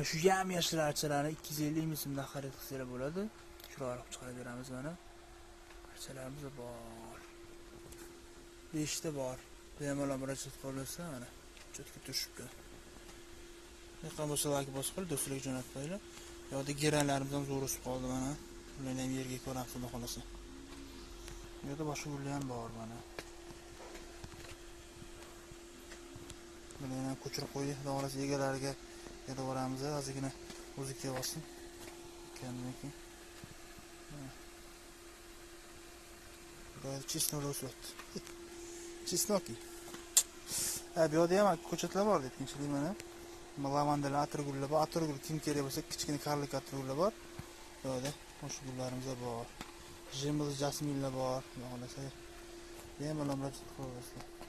Shu yam yashil archalarni 250 ming so'mdan xarid qilsanglar bo'ladi. Chiroyli chiqarib beramiz mana. Archalarimiz bor. 5 ta bor. Bemalol murojaat qilsa mana chetga tushibdi. Yaqin bo'lsa like bosib do'stlarga jo'natib qo'yinglar. Yo'qda geranlarimiz ham zo'r o'sib qoldi mana. Ularni ham yerga ko'rib xudo xolasa. Bu yerda boshqa gullar ham bor mana. Bularni ham ko'chirib qo'ydik, xudo xolasa egalariga berib yuboramiz. Ozgina o'zi kelib olsin. Ekaniki. Bu chesnok o'syapti. Chesnoki. Bu yerda ham ko'chatlar bor deb tinchlik mana. Lavandalar, atirgullar bor. Atirgul kim kerak bo'lsa, kichkina karlik atirgullar bor. Bu yerda o'sha gullarimiz bor. Jemil jasminlar bor. Xudo xolasa. Bemalol murojaat qilaverasizlar.